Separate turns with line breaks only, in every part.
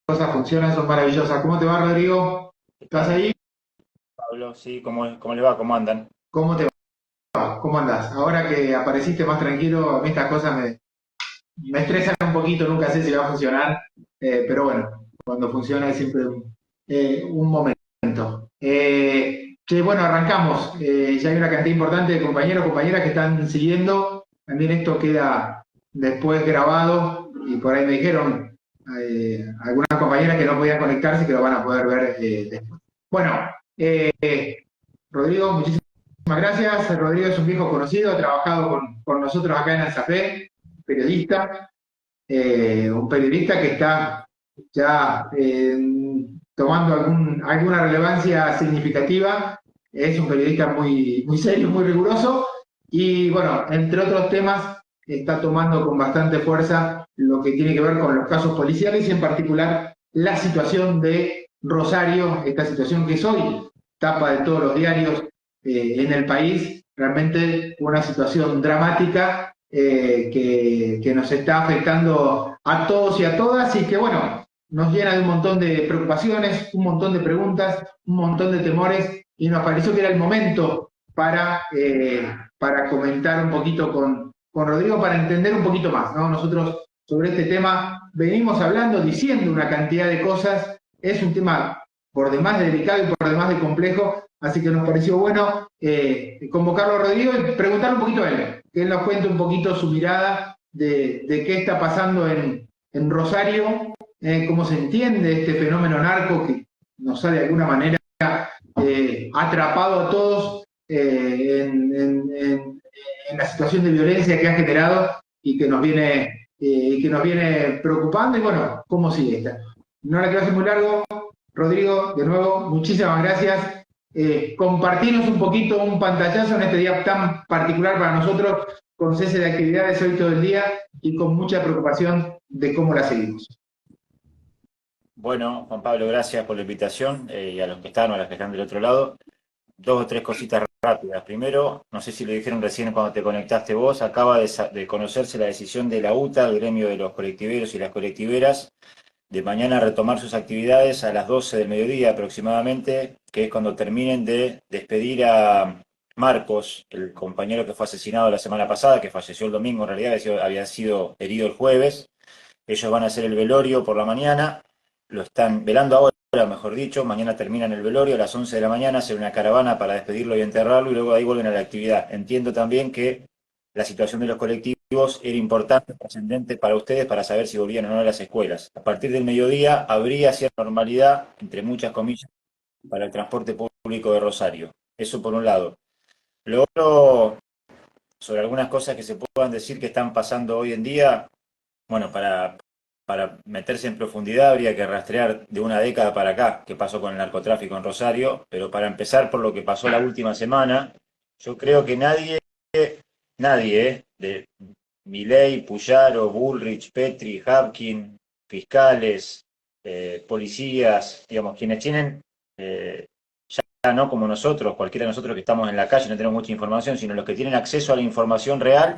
cosas funcionan, son maravillosas. ¿Cómo te va, Rodrigo? ¿Estás ahí?
Pablo, sí, ¿cómo le va? ¿Cómo andan?
¿Cómo te va? ¿Cómo andás? Ahora que apareciste más tranquilo, a mí estas cosas me estresan un poquito, nunca sé si va a funcionar, pero bueno, cuando funciona es siempre un momento. Che, bueno, arrancamos. Ya hay una cantidad importante de compañeros, compañeras que están siguiendo. También esto queda después grabado y por ahí me dijeron algunas compañeras que no podían conectarse que lo van a poder ver después. Bueno, Rodrigo, muchísimas gracias. Rodrigo es un viejo conocido, ha trabajado con nosotros acá en Alzapé, periodista, un periodista que está ya tomando alguna relevancia significativa. Es un periodista muy serio, muy riguroso y bueno, entre otros temas, está tomando con bastante fuerza lo que tiene que ver con los casos policiales y en particular la situación de Rosario, esta situación que es hoy tapa de todos los diarios en el país, realmente una situación dramática que nos está afectando a todos y a todas y que, bueno, nos llena de un montón de preocupaciones, un montón de preguntas, un montón de temores y nos pareció que era el momento para comentar un poquito con Rodrigo, para entender un poquito más, ¿no? Nosotros sobre este tema venimos hablando, diciendo una cantidad de cosas, es un tema por demás de delicado y por demás de complejo, así que nos pareció bueno convocarlo a Rodrigo y preguntarle un poquito a él, que él nos cuente un poquito su mirada de qué está pasando en Rosario, cómo se entiende este fenómeno narco que nos ha de alguna manera atrapado a todos en la situación de violencia que ha generado y que nos viene preocupando y bueno, cómo sigue esta. No la quiero hacer muy largo, Rodrigo, de nuevo, muchísimas gracias. Compartirnos un poquito, un pantallazo en este día tan particular para nosotros, con cese de actividades hoy todo el día y con mucha preocupación de cómo la seguimos.
Bueno, Juan Pablo, gracias por la invitación y a los que están o a los que están del otro lado. Dos o tres cositas rápidas. Primero, no sé si lo dijeron recién cuando te conectaste vos, acaba de conocerse la decisión de la UTA, el gremio de los colectiveros y las colectiveras, de mañana retomar sus actividades a las 12 del mediodía aproximadamente, que es cuando terminen de despedir a Marcos, el compañero que fue asesinado la semana pasada, que falleció el domingo, en realidad había sido herido el jueves. Ellos van a hacer el velorio por la mañana, lo están velando ahora, mejor dicho, mañana terminan el velorio a las 11 de la mañana, hacen una caravana para despedirlo y enterrarlo y luego de ahí vuelven a la actividad. Entiendo también que la situación de los colectivos era importante, trascendente para ustedes para saber si volvían o no a las escuelas. A partir del mediodía habría cierta normalidad, entre muchas comillas, para el transporte público de Rosario. Eso por un lado. Lo otro, sobre algunas cosas que se puedan decir que están pasando hoy en día, bueno, para meterse en profundidad habría que rastrear de una década para acá qué pasó con el narcotráfico en Rosario, pero para empezar por lo que pasó la última semana, yo creo que nadie, de Milei, Puyaro, Bullrich, Petri, Hapkin, fiscales, policías, digamos, quienes tienen, eh, ya no como nosotros, cualquiera de nosotros que estamos en la calle no tenemos mucha información, sino los que tienen acceso a la información real,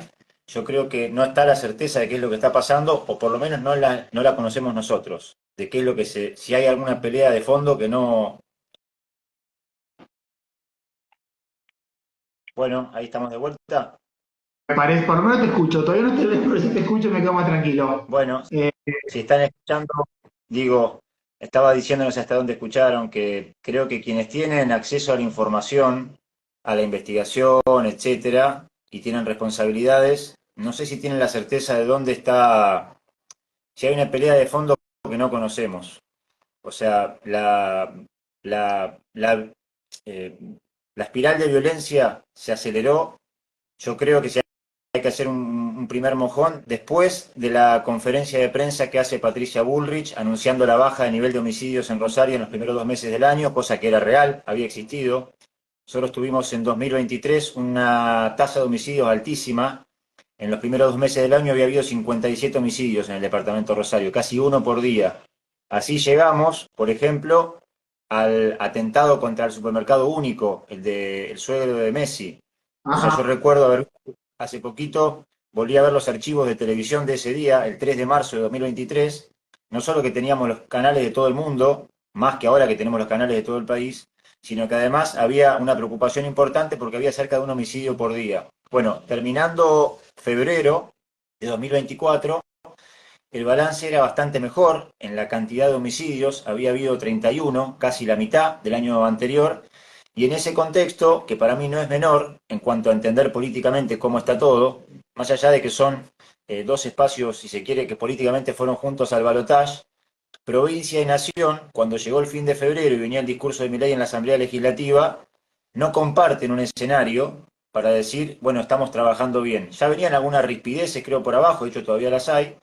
yo creo que no está la certeza de qué es lo que está pasando, o por lo menos no la conocemos nosotros, de qué es lo que si hay alguna pelea de fondo que no. Bueno, ahí estamos de vuelta.
Me parece, por lo menos te escucho, todavía no te veo, pero si te escucho me quedo más tranquilo.
Bueno,
Eh,
si están escuchando, digo, estaba diciéndonos hasta dónde escucharon, que creo que quienes tienen acceso a la información, a la investigación, etcétera, y tienen responsabilidades, no sé si tienen la certeza de dónde está, si hay una pelea de fondo que no conocemos. O sea, la, la, eh, la espiral de violencia se aceleró. Yo creo que si hay que hacer un primer mojón después de la conferencia de prensa que hace Patricia Bullrich anunciando la baja de nivel de homicidios en Rosario en los primeros 2 meses del año, cosa que era real, había existido. Nosotros tuvimos en 2023 una tasa de homicidios altísima. En los primeros 2 meses del año había habido 57 homicidios en el departamento de Rosario, casi uno por día. Así llegamos, por ejemplo, al atentado contra el supermercado único, el suegro de Messi. O sea, yo
ajá,
recuerdo hace poquito, volví a ver los archivos de televisión de ese día, el 3 de marzo de 2023, no solo que teníamos los canales de todo el mundo, más que ahora que tenemos los canales de todo el país, sino que además había una preocupación importante porque había cerca de un homicidio por día. Bueno, terminando febrero de 2024, el balance era bastante mejor en la cantidad de homicidios, había habido 31, casi la mitad del año anterior, y en ese contexto, que para mí no es menor en cuanto a entender políticamente cómo está todo, más allá de que son dos espacios, si se quiere, que políticamente fueron juntos al balotaje, provincia y nación, cuando llegó el fin de febrero y venía el discurso de Milei en la Asamblea Legislativa, no comparten un escenario para decir, bueno, estamos trabajando bien. Ya venían algunas rispideces, creo, por abajo, de hecho todavía las hay,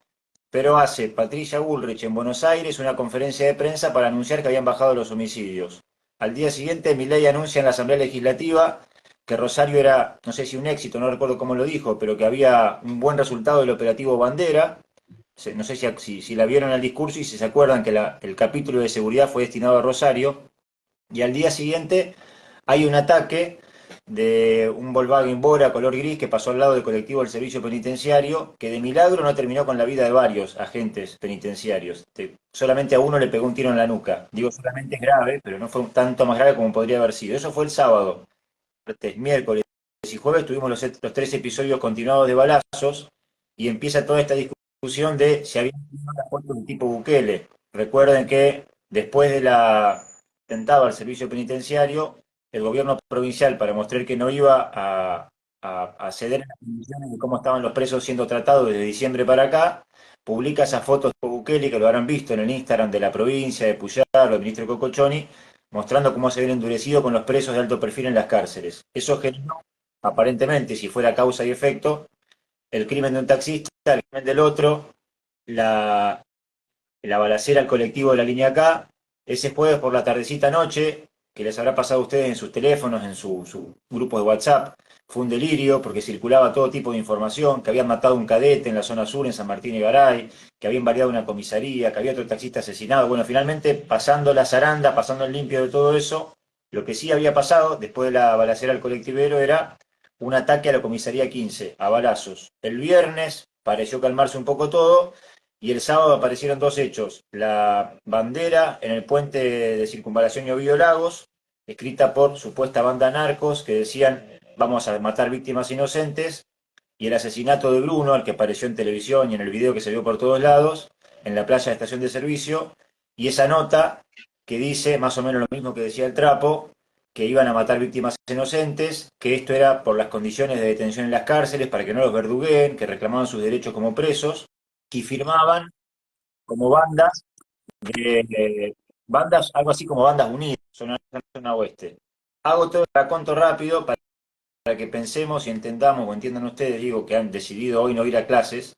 pero hace Patricia Bullrich en Buenos Aires una conferencia de prensa para anunciar que habían bajado los homicidios. Al día siguiente, Milei anuncia en la Asamblea Legislativa que Rosario era, no sé si un éxito, no recuerdo cómo lo dijo, pero que había un buen resultado del operativo Bandera. No sé si la vieron el discurso y si se acuerdan que el capítulo de seguridad fue destinado a Rosario. Y al día siguiente hay un ataque de un Volkswagen Bora color gris que pasó al lado del colectivo del servicio penitenciario, que de milagro no terminó con la vida de varios agentes penitenciarios. Solamente a uno le pegó un tiro en la nuca. Digo, solamente es grave, pero no fue un tanto más grave como podría haber sido. Eso fue el sábado. Martes, miércoles y jueves tuvimos los tres episodios continuados de balazos y empieza toda esta discusión de si había las fotos del tipo Bukele. Recuerden que después de la atentado al servicio penitenciario, el gobierno provincial, para mostrar que no iba a ceder en las condiciones de cómo estaban los presos siendo tratados desde diciembre para acá, publica esas fotos de Bukele, que lo habrán visto en el Instagram de la provincia, de Puyaro, del ministro Cocochoni, mostrando cómo se había endurecido con los presos de alto perfil en las cárceles. Eso generó, aparentemente, si fuera causa y efecto, el crimen de un taxista, el crimen del otro, la, la balacera al colectivo de la línea K, ese jueves por la tardecita noche, que les habrá pasado a ustedes en sus teléfonos, en su grupo de WhatsApp, fue un delirio porque circulaba todo tipo de información, que habían matado a un cadete en la zona sur, en San Martín y Garay, que habían variado una comisaría, que había otro taxista asesinado. Bueno, finalmente, pasando la zaranda, pasando el limpio de todo eso, lo que sí había pasado después de la balacera al colectivero era un ataque a la comisaría 15, a balazos. El viernes pareció calmarse un poco todo, y el sábado aparecieron dos hechos. La bandera en el puente de circunvalación Llobío Lagos, escrita por supuesta banda narcos que decían vamos a matar víctimas inocentes, y el asesinato de Bruno, al que apareció en televisión y en el video que se vio por todos lados, en la playa de estación de servicio, y esa nota que dice más o menos lo mismo que decía el Trapo, que iban a matar víctimas inocentes, que esto era por las condiciones de detención en las cárceles, para que no los verdugueen, que reclamaban sus derechos como presos, y firmaban como bandas, algo así como bandas unidas, zona oeste. Hago todo el raconto rápido para que pensemos y entendamos, o entiendan ustedes, digo, que han decidido hoy no ir a clases,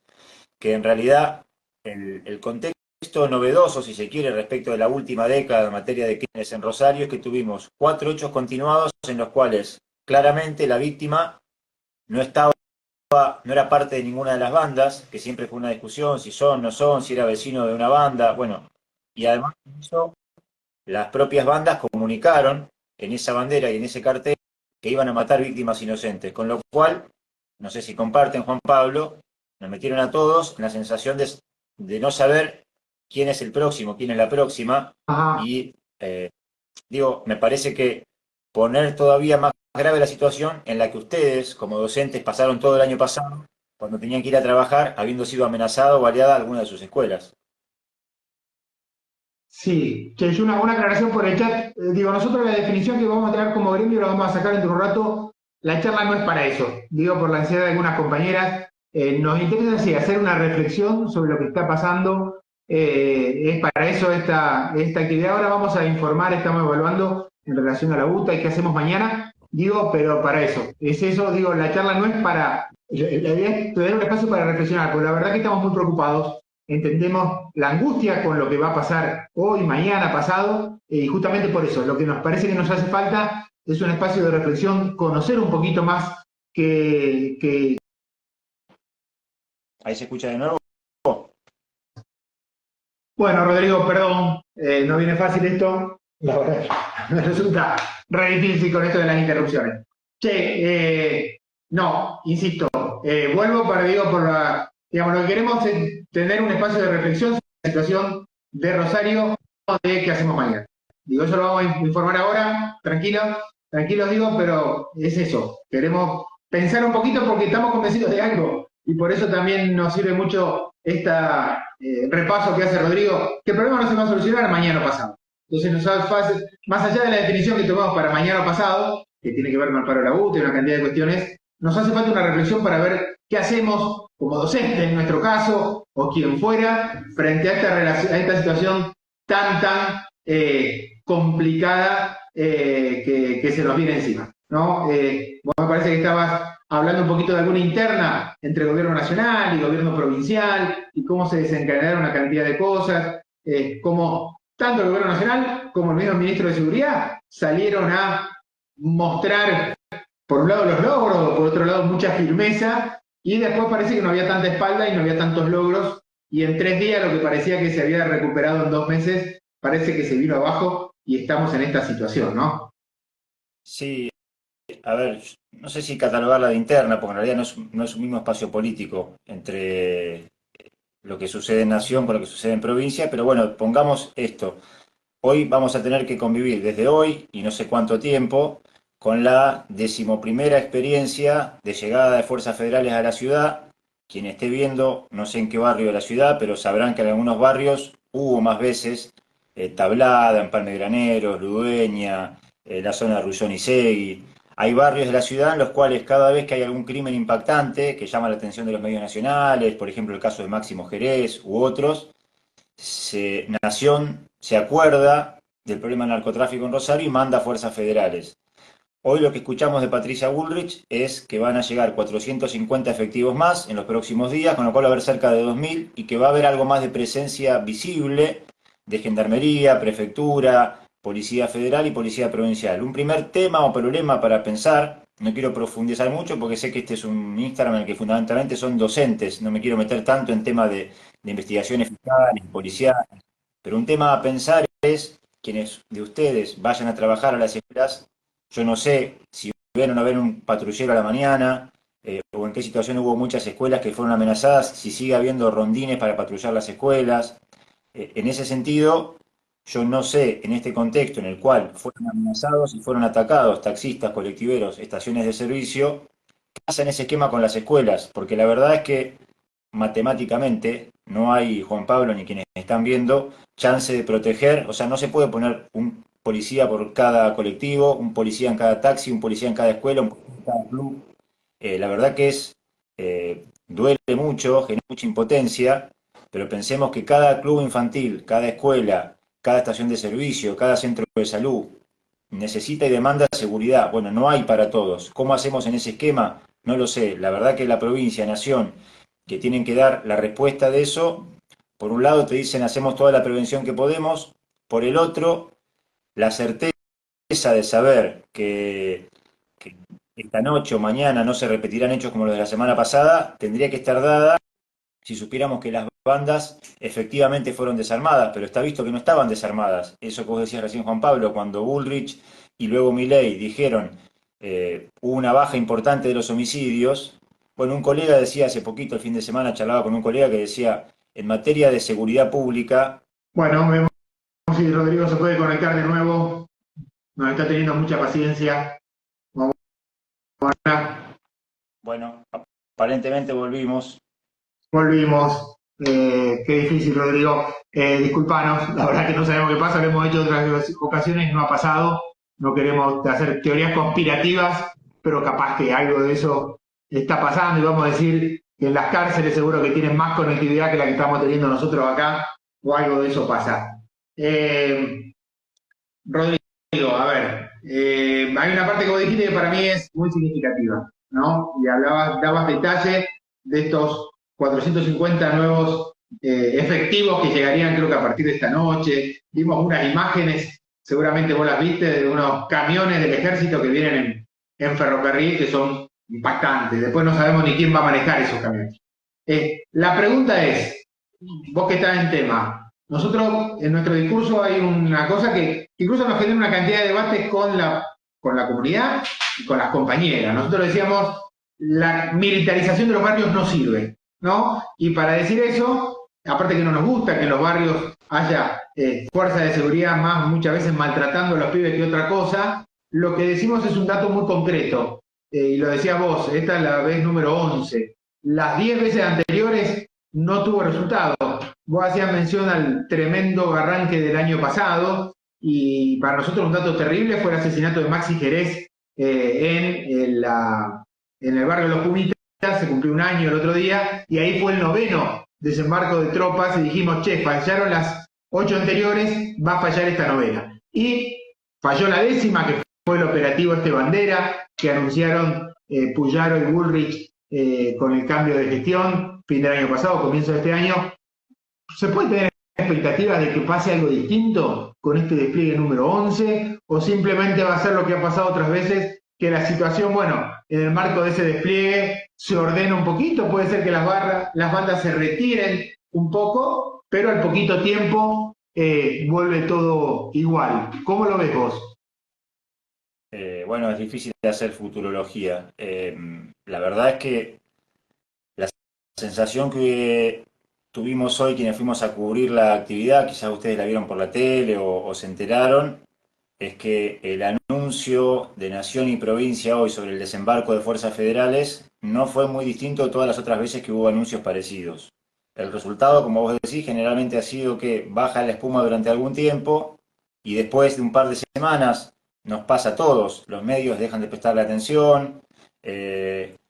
que en realidad el contexto novedoso, si se quiere, respecto de la última década en materia de crímenes en Rosario, es que tuvimos 4 hechos continuados en los cuales claramente la víctima no estaba, no era parte de ninguna de las bandas, que siempre fue una discusión, si son, no son, si era vecino de una banda, bueno, y además de eso, las propias bandas comunicaron en esa bandera y en ese cartel que iban a matar víctimas inocentes, con lo cual, no sé si comparten, Juan Pablo, nos metieron a todos en la sensación de no saber quién es el próximo, quién es la próxima,
Ajá.
y digo, me parece que poner todavía más grave la situación en la que ustedes, como docentes, pasaron todo el año pasado, cuando tenían que ir a trabajar, habiendo sido amenazado o baleada alguna de sus escuelas.
Sí, che, es una aclaración por el chat. Digo, nosotros la definición que vamos a traer como gremio la vamos a sacar dentro de un rato. La charla no es para eso. Digo, por la ansiedad de algunas compañeras. Nos interesa sí, hacer una reflexión sobre lo que está pasando. Es para eso esta actividad. Ahora vamos a informar, estamos evaluando en relación a la UTA y qué hacemos mañana. Digo, pero para eso. Es eso, digo, la charla no es para. La idea es tener un espacio para reflexionar, porque la verdad que estamos muy preocupados, entendemos la angustia con lo que va a pasar hoy, mañana, pasado, y justamente por eso, lo que nos parece que nos hace falta es un espacio de reflexión, conocer un poquito más que
Ahí se escucha de nuevo.
bueno, Rodrigo, perdón, no viene fácil esto, la verdad, me resulta re difícil con esto de las interrupciones. Che, no, insisto, vuelvo para, digo, por la, digamos, lo que queremos es tener un espacio de reflexión situación de Rosario, de qué hacemos mañana. Digo, eso lo vamos a informar ahora, tranquilos digo, pero es eso. Queremos pensar un poquito porque estamos convencidos de algo y por eso también nos sirve mucho este repaso que hace Rodrigo, que el problema no se va a solucionar mañana o pasado. Entonces, más allá de la definición que tomamos para mañana o pasado, que tiene que ver con el paro de la UTE y una cantidad de cuestiones, nos hace falta una reflexión para ver qué hacemos como docentes, en nuestro caso, o quien fuera, frente a esta situación tan complicada que se nos viene encima, ¿no? Bueno, me parece que estabas hablando un poquito de alguna interna entre el gobierno nacional y gobierno provincial y cómo se desencadenaron una cantidad de cosas, cómo tanto el gobierno nacional como el mismo ministro de Seguridad salieron a mostrar, por un lado, los logros, por otro lado, mucha firmeza, y después parece que no había tanta espalda y no había tantos logros, y en 3 días lo que parecía que se había recuperado en 2 meses, parece que se vino abajo y estamos en esta situación, ¿no?
Sí, a ver, no sé si catalogarla de interna, porque en realidad no es un mismo espacio político entre lo que sucede en nación con lo que sucede en provincia, pero bueno, pongamos esto. Hoy vamos a tener que convivir desde hoy y no sé cuánto tiempo con la decimoprimera experiencia de llegada de fuerzas federales a la ciudad. Quien esté viendo, no sé en qué barrio de la ciudad, pero sabrán que en algunos barrios hubo más veces Tablada, Empalme Graneros, Ludueña, la zona de Rullón y Segui. Hay barrios de la ciudad en los cuales cada vez que hay algún crimen impactante que llama la atención de los medios nacionales, por ejemplo el caso de Máximo Jerez u otros, Nación se acuerda del problema del narcotráfico en Rosario y manda fuerzas federales. Hoy lo que escuchamos de Patricia Bullrich es que van a llegar 450 efectivos más en los próximos días, con lo cual va a haber cerca de 2.000 y que va a haber algo más de presencia visible de gendarmería, prefectura, policía federal y policía provincial. Un primer tema o problema para pensar, no quiero profundizar mucho porque sé que este es un Instagram en el que fundamentalmente son docentes, no me quiero meter tanto en tema de investigaciones fiscales, policiales, pero un tema a pensar es quienes de ustedes vayan a trabajar a las escuelas. Yo no sé si vieron a ver un patrullero a la mañana, o en qué situación hubo muchas escuelas que fueron amenazadas, si sigue habiendo rondines para patrullar las escuelas. En ese sentido, yo no sé, en este contexto en el cual fueron amenazados y fueron atacados taxistas, colectiveros, estaciones de servicio, qué pasa en ese esquema con las escuelas, porque la verdad es que matemáticamente no hay, Juan Pablo, ni quienes están viendo, chance de proteger, o sea, no se puede poner un policía por cada colectivo, un policía en cada taxi, un policía en cada escuela, un policía en cada club. La verdad que duele mucho, genera mucha impotencia, pero pensemos que cada club infantil, cada escuela, cada estación de servicio, cada centro de salud necesita y demanda seguridad. Bueno, no hay para todos. ¿Cómo hacemos en ese esquema? No lo sé. La verdad que la provincia, nación, que tienen que dar la respuesta de eso, por un lado te dicen hacemos toda la prevención que podemos, por el otro, la certeza de saber que esta noche o mañana no se repetirán hechos como los de la semana pasada, tendría que estar dada si supiéramos que las bandas efectivamente fueron desarmadas, pero está visto que no estaban desarmadas. Eso que vos decías recién, Juan Pablo, cuando Bullrich y luego Milei dijeron hubo una baja importante de los homicidios. Bueno, un colega decía hace poquito, el fin de semana, charlaba con un colega que decía, en materia de seguridad pública.
Bueno, vemos si Rodrigo se puede conectar de nuevo, nos está teniendo mucha paciencia. Vamos a...
Bueno, aparentemente volvimos.
Volvimos. Qué difícil, Rodrigo. Disculpanos, la verdad que no sabemos qué pasa, lo hemos hecho otras ocasiones, no ha pasado. No queremos hacer teorías conspirativas, pero capaz que algo de eso está pasando y vamos a decir que en las cárceles seguro que tienen más conectividad que la que estamos teniendo nosotros acá, o algo de eso pasa. Rodrigo, a ver, hay una parte que vos dijiste que para mí es muy significativa, ¿no? Y dabas detalle de estos 450 nuevos efectivos que llegarían creo que a partir de esta noche. Vimos unas imágenes, seguramente vos las viste, de unos camiones del ejército que vienen en ferrocarril que son impactantes. Después no sabemos ni quién va a manejar esos camiones. La pregunta es, vos que estás en tema, nosotros en nuestro discurso hay una cosa que incluso nos genera una cantidad de debates con la comunidad y con las compañeras. Nosotros decíamos, la militarización de los barrios no sirve, ¿no? Y para decir eso, aparte que no nos gusta que en los barrios haya fuerza de seguridad más muchas veces maltratando a los pibes que otra cosa, lo que decimos es un dato muy concreto, y lo decías vos, esta es la vez número 11. Las 10 veces anteriores no tuvo resultado. Vos hacías mención al tremendo arranque del año pasado, y para nosotros un dato terrible fue el asesinato de Maxi Jerez en el barrio de Los Pumitas. Se cumplió un año el otro día, y ahí fue el noveno desembarco de tropas, y dijimos, che, fallaron las 8 anteriores, va a fallar esta novena. Y falló la 10ª, que fue el operativo Bandera, que anunciaron Puyaro y Bullrich con el cambio de gestión, fin del año pasado, comienzo de este año. ¿Se puede tener expectativas de que pase algo distinto con este despliegue número 11? ¿O simplemente va a ser lo que ha pasado otras veces, que la situación, bueno, en el marco de ese despliegue se ordena un poquito? Puede ser que las bandas se retiren un poco, pero al poquito tiempo vuelve todo igual. ¿Cómo lo ves vos?
Bueno, es difícil de hacer futurología. La verdad es que la sensación que tuvimos hoy quienes fuimos a cubrir la actividad, quizás ustedes la vieron por la tele o se enteraron, es que el anuncio de Nación y Provincia hoy sobre el desembarco de fuerzas federales no fue muy distinto a todas las otras veces que hubo anuncios parecidos. El resultado, como vos decís, generalmente ha sido que baja la espuma durante algún tiempo y después de un par de semanas nos pasa a todos. Los medios dejan de prestarle atención,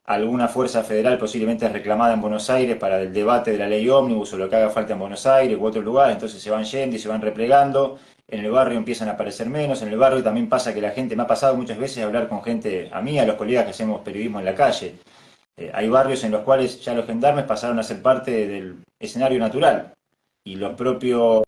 alguna fuerza federal posiblemente reclamada en Buenos Aires para el debate de la ley ómnibus o lo que haga falta en Buenos Aires u otros lugares, entonces se van yendo y se van replegando. En el barrio empiezan a aparecer menos, en el barrio también pasa que la gente, me ha pasado muchas veces hablar con gente, a mí, a los colegas que hacemos periodismo en la calle. Hay barrios en los cuales ya los gendarmes pasaron a ser parte del escenario natural y los propios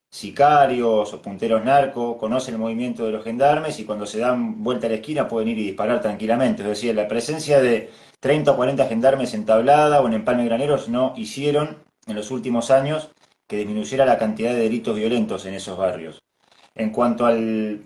sicarios o punteros narcos conocen el movimiento de los gendarmes y cuando se dan vuelta a la esquina pueden ir y disparar tranquilamente. Es decir, la presencia de 30 o 40 gendarmes en Tablada o en Empalme Graneros no hicieron en los últimos años que disminuyera la cantidad de delitos violentos en esos barrios. En cuanto al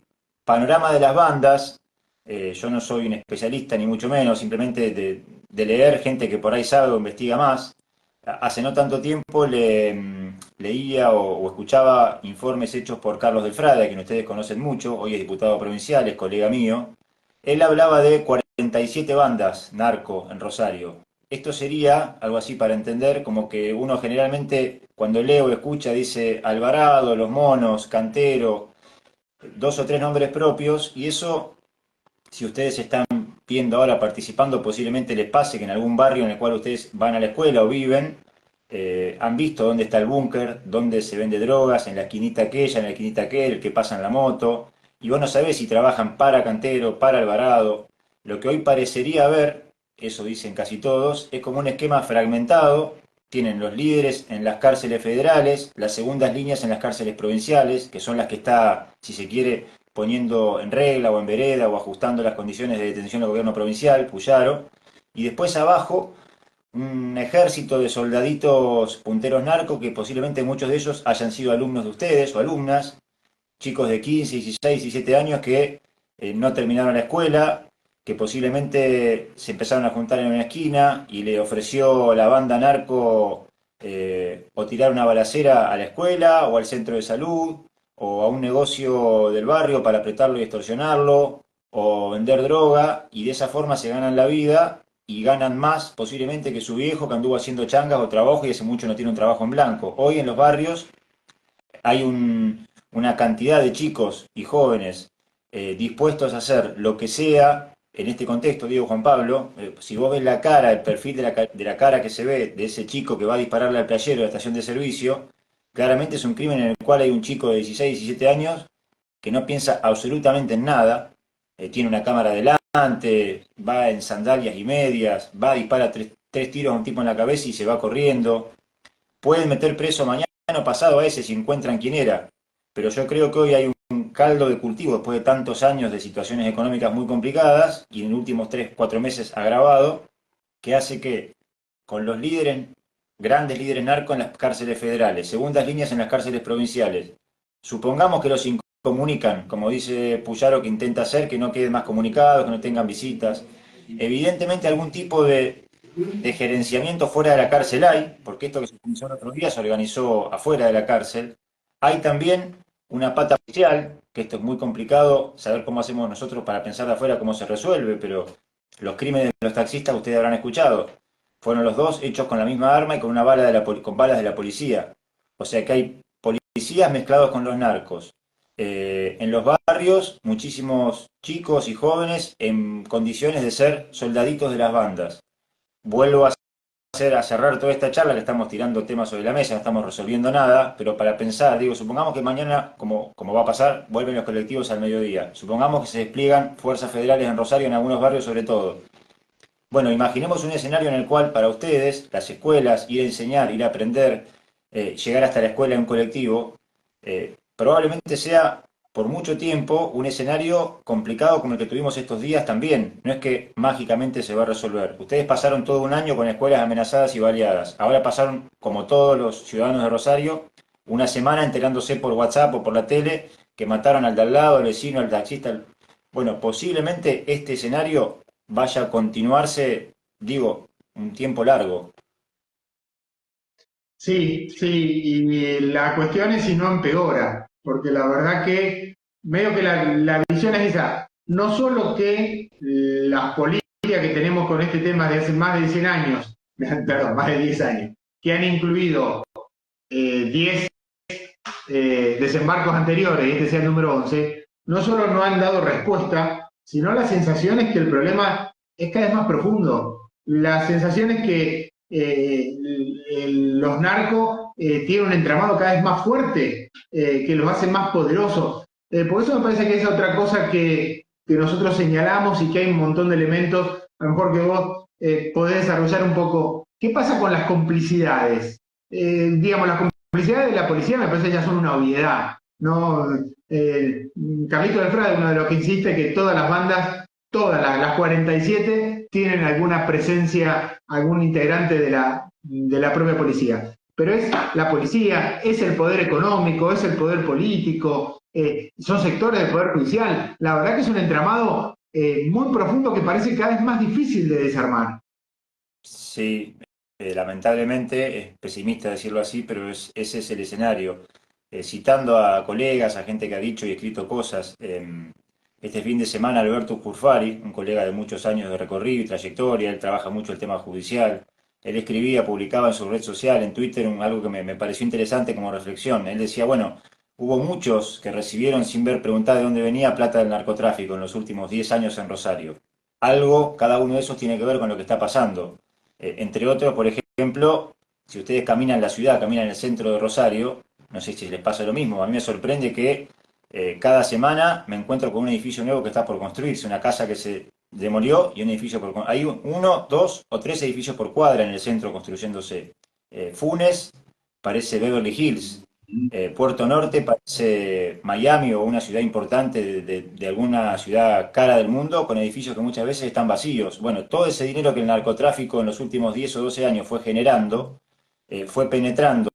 panorama de las bandas, yo no soy un especialista ni mucho menos, simplemente de leer gente que por ahí sabe o investiga más. Hace no tanto tiempo leía o escuchaba informes hechos por Carlos del Frade, a quien ustedes conocen mucho, hoy es diputado provincial, es colega mío. Él hablaba de 47 bandas narco en Rosario. Esto sería algo así para entender, como que uno generalmente cuando lee o escucha dice Alvarado, Los Monos, Cantero, dos o tres nombres propios, y eso, si ustedes están viendo ahora participando, posiblemente les pase que en algún barrio en el cual ustedes van a la escuela o viven, han visto dónde está el búnker, dónde se vende drogas, en la esquinita aquella, en la esquinita aquel, el que pasa en la moto, y vos no sabés si trabajan para Cantero, para Alvarado. Lo que hoy parecería haber, eso dicen casi todos, es como un esquema fragmentado. Tienen los líderes en las cárceles federales, las segundas líneas en las cárceles provinciales, que son las que está, si se quiere, poniendo en regla o en vereda o ajustando las condiciones de detención del gobierno provincial, Puyaro, y después abajo un ejército de soldaditos punteros narcos que posiblemente muchos de ellos hayan sido alumnos de ustedes o alumnas, chicos de 15, 16, 17 años que no terminaron la escuela, que posiblemente se empezaron a juntar en una esquina y le ofreció la banda narco o tirar una balacera a la escuela o al centro de salud o a un negocio del barrio para apretarlo y extorsionarlo o vender droga y de esa forma se ganan la vida y ganan más posiblemente que su viejo que anduvo haciendo changas o trabajo y hace mucho no tiene un trabajo en blanco. Hoy en los barrios hay una cantidad de chicos y jóvenes dispuestos a hacer lo que sea en este contexto, digo Juan Pablo, si vos ves la cara, el perfil de la cara que se ve de ese chico que va a dispararle al playero de la estación de servicio, claramente es un crimen en el cual hay un chico de 16, 17 años que no piensa absolutamente en nada, tiene una cámara delante, va en sandalias y medias, va, dispara tres tiros a un tipo en la cabeza y se va corriendo. Pueden meter preso mañana o pasado a ese si encuentran quién era, pero yo creo que hoy hay un caldo de cultivo después de tantos años de situaciones económicas muy complicadas y en los últimos 3, 4 meses agravado, que hace que con los líderes, grandes líderes narcos en las cárceles federales, segundas líneas en las cárceles provinciales, supongamos que los incomunican, como dice Puyaro que intenta hacer, que no queden más comunicados, que no tengan visitas, evidentemente algún tipo de de gerenciamiento fuera de la cárcel hay, porque esto que se organizó el otro día se organizó afuera de la cárcel. Hay también una pata policial, que esto es muy complicado, saber cómo hacemos nosotros para pensar de afuera cómo se resuelve, pero los crímenes de los taxistas ustedes habrán escuchado. Fueron los dos hechos con la misma arma y con una bala de con balas de la policía. O sea que hay policías mezclados con los narcos. En los barrios, muchísimos chicos y jóvenes en condiciones de ser soldaditos de las bandas. Vuelvo a cerrar toda esta charla, que estamos tirando temas sobre la mesa, no estamos resolviendo nada, pero para pensar, digo, supongamos que mañana, como va a pasar, vuelven los colectivos al mediodía. Supongamos que se despliegan fuerzas federales en Rosario, en algunos barrios sobre todo. Bueno, imaginemos un escenario en el cual para ustedes, las escuelas, ir a enseñar, ir a aprender, llegar hasta la escuela en colectivo, probablemente sea por mucho tiempo un escenario complicado como el que tuvimos estos días también. No es que mágicamente se va a resolver. Ustedes pasaron todo un año con escuelas amenazadas y baleadas. Ahora pasaron, como todos los ciudadanos de Rosario, una semana enterándose por WhatsApp o por la tele que mataron al de al lado, al vecino, al taxista. Bueno, posiblemente este escenario vaya a continuarse, digo, un tiempo largo.
Sí, sí, y la cuestión es si no empeora, porque la verdad que medio que la visión es esa, no solo que las políticas que tenemos con este tema de hace más de 100 años, perdón, más de 10 años, que han incluido 10 desembarcos anteriores, y este sea el número 11, no solo no han dado respuesta, sino la sensación es que el problema es cada vez más profundo. La sensación es que los narcos tienen un entramado cada vez más fuerte, que los hace más poderosos. Por eso me parece que es otra cosa que nosotros señalamos y que hay un montón de elementos, a lo mejor que vos podés desarrollar un poco. ¿Qué pasa con las complicidades? Digamos, las complicidades de la policía me parece ya son una obviedad. ¿No? Carlito del Frade, uno de los que insiste que todas las bandas, todas las 47, tienen alguna presencia, algún integrante de la propia policía. Pero es la policía, es el poder económico, es el poder político, son sectores del poder judicial. La verdad que es un entramado muy profundo que parece cada vez más difícil de desarmar.
Sí, lamentablemente es pesimista decirlo así, pero ese es el escenario. Citando a colegas, a gente que ha dicho y escrito cosas, este fin de semana Alberto Curfari, un colega de muchos años de recorrido y trayectoria, él trabaja mucho el tema judicial, él escribía, publicaba en su red social, en Twitter, algo que me pareció interesante como reflexión. Él decía, bueno, hubo muchos que recibieron sin ver preguntar de dónde venía plata del narcotráfico en los últimos 10 años en Rosario. Algo, cada uno de esos tiene que ver con lo que está pasando. Entre otros, por ejemplo, si ustedes caminan en la ciudad, caminan en el centro de Rosario, no sé si les pasa lo mismo, a mí me sorprende que cada semana me encuentro con un edificio nuevo que está por construirse, una casa que se demolió y un edificio por... Hay uno, dos o tres edificios por cuadra en el centro construyéndose. Funes parece Beverly Hills. Puerto Norte parece Miami o una ciudad importante de alguna ciudad cara del mundo con edificios que muchas veces están vacíos. Bueno, todo ese dinero que el narcotráfico en los últimos 10 o 12 años fue generando, fue penetrando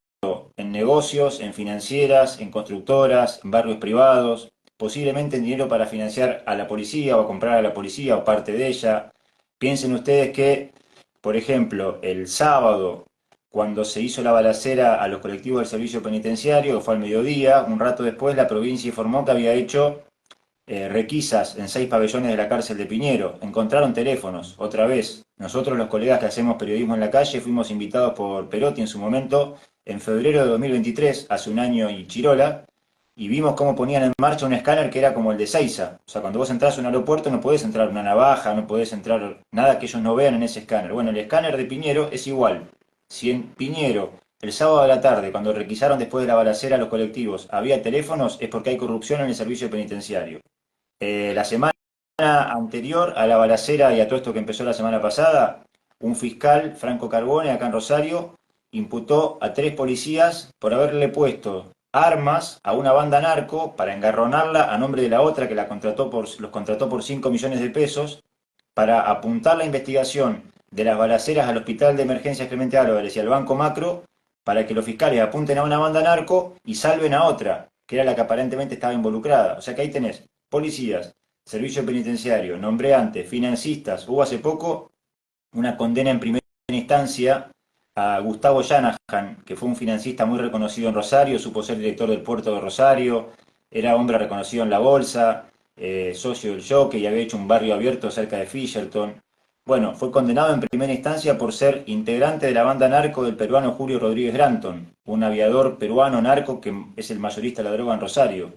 en negocios, en financieras, en constructoras, en barrios privados, posiblemente en dinero para financiar a la policía o a comprar a la policía o parte de ella. Piensen ustedes que, por ejemplo, el sábado, cuando se hizo la balacera a los colectivos del servicio penitenciario, que fue al mediodía, un rato después la provincia informó que había hecho requisas en 6 pabellones de la cárcel de Piñero. Encontraron teléfonos, otra vez. Nosotros, los colegas que hacemos periodismo en la calle, fuimos invitados por Perotti en su momento, en febrero de 2023, hace un año y chirola, y vimos cómo ponían en marcha un escáner que era como el de Seiza. O sea, cuando vos entras a un aeropuerto no podés entrar una navaja, no podés entrar nada que ellos no vean en ese escáner. Bueno, el escáner de Piñero es igual. Si en Piñero, el sábado a la tarde, cuando requisaron después de la balacera a los colectivos, había teléfonos, es porque hay corrupción en el servicio penitenciario. La semana anterior a la balacera y a todo esto que empezó la semana pasada, un fiscal, Franco Carbone, acá en Rosario, imputó a 3 policías por haberle puesto armas a una banda narco para engarronarla a nombre de la otra que los contrató por 5 millones de pesos para apuntar la investigación de las balaceras al Hospital de Emergencias Clemente Álvarez y al Banco Macro para que los fiscales apunten a una banda narco y salven a otra, que era la que aparentemente estaba involucrada. O sea que ahí tenés policías, servicio penitenciario, nombreantes, financistas. Hubo hace poco una condena en primera instancia a Gustavo Shanahan, que fue un financista muy reconocido en Rosario, supo ser director del puerto de Rosario, era hombre reconocido en la bolsa, socio del Jockey y había hecho un barrio abierto cerca de Fisherton. Bueno, fue condenado en primera instancia por ser integrante de la banda narco del peruano Julio Rodríguez Granton, un aviador peruano narco que es el mayorista de la droga en Rosario.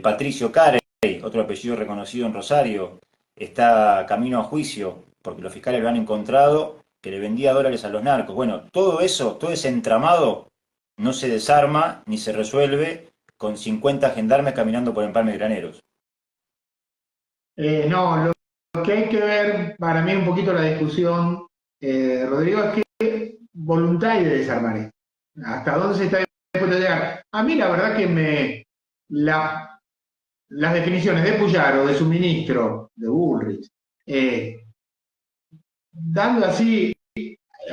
Patricio Carey, otro apellido reconocido en Rosario, está camino a juicio porque los fiscales lo han encontrado que le vendía dólares a los narcos. Bueno, todo eso, todo ese entramado no se desarma ni se resuelve con 50 gendarmes caminando por empalmes graneros.
No, lo que hay que ver, para mí un poquito la discusión, Rodrigo, es que voluntad y de desarmar esto. ¿Hasta dónde se está dispuesto a llegar? A mí la verdad que las definiciones de Puyaro, de su ministro, de Bullrich, eh, dando así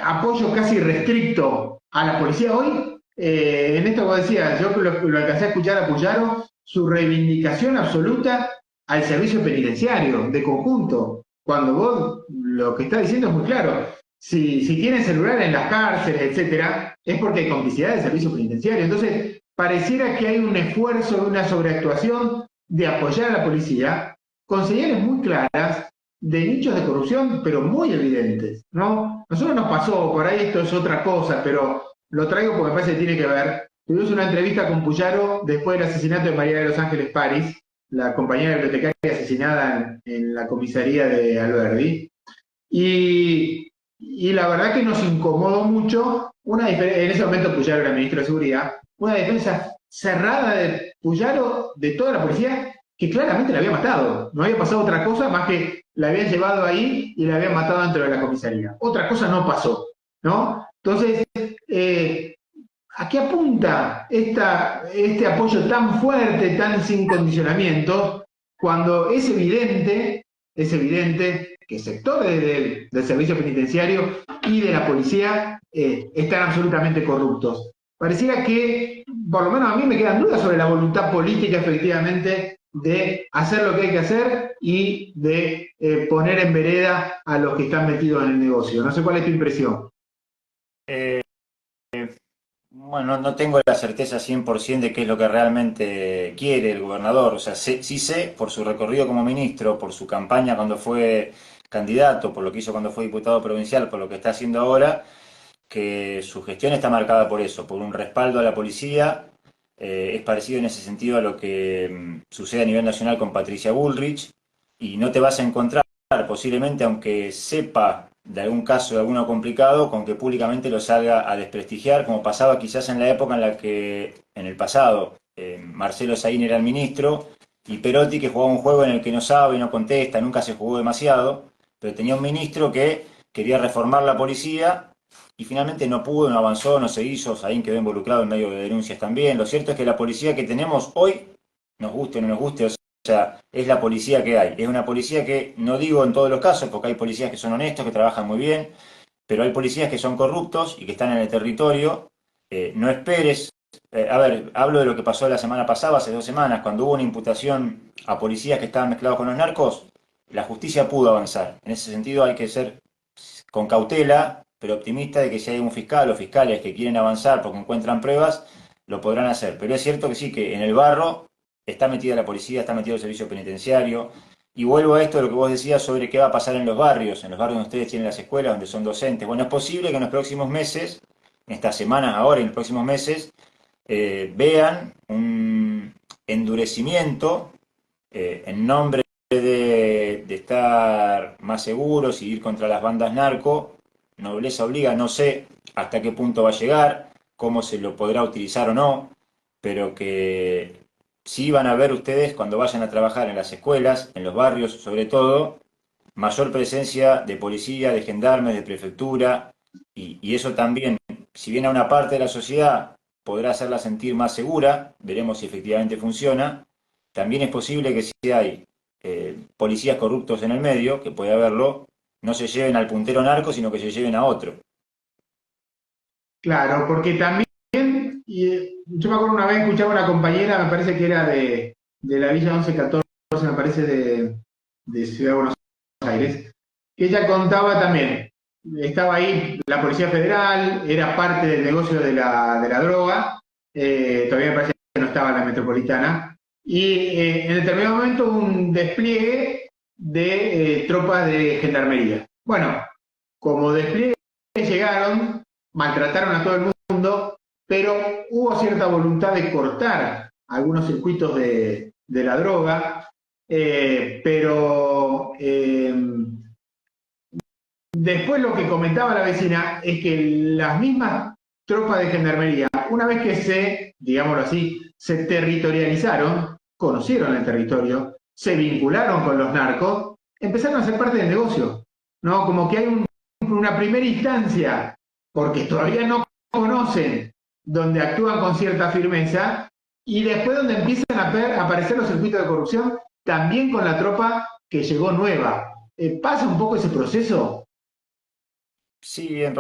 apoyo casi restricto a la policía hoy, en esto que vos decías, yo lo alcancé a escuchar a Puyaro, su reivindicación absoluta al servicio penitenciario, de conjunto, cuando vos lo que estás diciendo es muy claro. Si tienen celular en las cárceles, etcétera, es porque hay complicidad del servicio penitenciario. Entonces, pareciera que hay un esfuerzo, una sobreactuación de apoyar a la policía con señales muy claras de nichos de corrupción, pero muy evidentes, ¿no? Nosotros nos pasó, por ahí esto es otra cosa, pero lo traigo porque me parece que tiene que ver. Tuvimos una entrevista con Puyaro después del asesinato de María de los Ángeles París, la compañera bibliotecaria asesinada en la comisaría de Alberdi, y la verdad que nos incomodó mucho, en ese momento Puyaro era ministro de Seguridad, una defensa cerrada de Puyaro, de toda la policía, que claramente la había matado. No había pasado otra cosa más que la habían llevado ahí y la habían matado dentro de la comisaría. Otra cosa no pasó, ¿no? Entonces, ¿a qué apunta este apoyo tan fuerte, tan sin condicionamiento, cuando es evidente que sectores del servicio penitenciario y de la policía están absolutamente corruptos? Pareciera que, por lo menos a mí me quedan dudas sobre la voluntad política, efectivamente, de hacer lo que hay que hacer y de poner en vereda a los que están metidos en el negocio. No sé cuál es tu impresión.
Eh, bueno, no tengo la certeza 100% de qué es lo que realmente quiere el gobernador. O sea, sí sé por su recorrido como ministro, por su campaña cuando fue candidato, por lo que hizo cuando fue diputado provincial, por lo que está haciendo ahora, que su gestión está marcada por eso, por un respaldo a la policía. Es parecido en ese sentido a lo que sucede a nivel nacional con Patricia Bullrich, y no te vas a encontrar posiblemente, aunque sepa de algún caso, de alguno complicado, con que públicamente lo salga a desprestigiar, como pasaba quizás en la época en la que, en el pasado, Marcelo Saín era el ministro, y Perotti, que jugaba un juego en el que no sabe, no contesta, nunca se jugó demasiado, pero tenía un ministro que quería reformar la policía y finalmente no pudo, no avanzó, no se hizo. Saín quedó involucrado en medio de denuncias también. Lo cierto es que la policía que tenemos hoy, nos guste o no nos guste, o sea, es la policía que hay. Es una policía que, no digo en todos los casos, porque hay policías que son honestos, que trabajan muy bien, pero hay policías que son corruptos y que están en el territorio. No esperes. A ver, hablo de lo que pasó la semana pasada, hace 2 semanas, cuando hubo una imputación a policías que estaban mezclados con los narcos, la justicia pudo avanzar. En ese sentido hay que ser con cautela, pero optimista de que si hay un fiscal o fiscales que quieren avanzar porque encuentran pruebas, lo podrán hacer. Pero es cierto que sí, que en el barro está metida la policía, está metido el servicio penitenciario. Y vuelvo a esto de lo que vos decías sobre qué va a pasar en los barrios donde ustedes tienen las escuelas, donde son docentes. Bueno, es posible que en los próximos meses, en estas semanas ahora y en los próximos meses, vean un endurecimiento en nombre de estar más seguros y ir contra las bandas narco. Nobleza obliga, no sé hasta qué punto va a llegar, cómo se lo podrá utilizar o no, pero que sí van a ver ustedes cuando vayan a trabajar en las escuelas, en los barrios sobre todo, mayor presencia de policía, de gendarmes, de prefectura, y eso también, si bien a una parte de la sociedad podrá hacerla sentir más segura, veremos si efectivamente funciona, también es posible que si hay policías corruptos en el medio, que puede haberlo, no se lleven al puntero narco, sino que se lleven a otro.
Claro, porque también, yo me acuerdo una vez escuchaba una compañera, me parece que era de la Villa 1114, me parece de Ciudad de Buenos Aires, que ella contaba también estaba ahí la Policía Federal, era parte del negocio de la droga, todavía me parece que no estaba en la metropolitana, y en determinado momento hubo un despliegue de tropas de gendarmería. Bueno, como despliegue llegaron, maltrataron a todo el mundo, pero hubo cierta voluntad de cortar algunos circuitos de la droga, pero después lo que comentaba la vecina es que las mismas tropas de gendarmería, una vez que se, digámoslo así, se territorializaron, conocieron el territorio, se vincularon con los narcos, empezaron a ser parte del negocio, ¿no? Como que hay una primera instancia, porque todavía no conocen, donde actúan con cierta firmeza, y después donde empiezan a aparecer los circuitos de corrupción, también con la tropa que llegó nueva. ¿Pasa un poco ese proceso?
Sí, en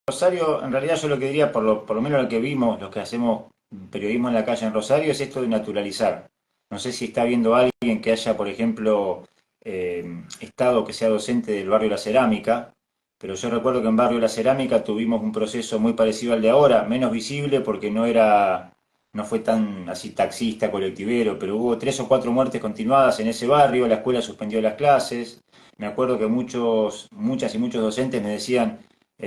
Rosario, en realidad yo lo que diría, por lo menos lo que vimos, los que hacemos periodismo en la calle en Rosario, es esto de naturalizar. No sé si está viendo alguien que haya, por ejemplo, estado, que sea docente del barrio La Cerámica, pero yo recuerdo que en barrio La Cerámica tuvimos un proceso muy parecido al de ahora, menos visible porque no fue tan así taxista, colectivero, pero hubo 3 o 4 muertes continuadas en ese barrio, la escuela suspendió las clases. Me acuerdo que muchas y muchos docentes me decían,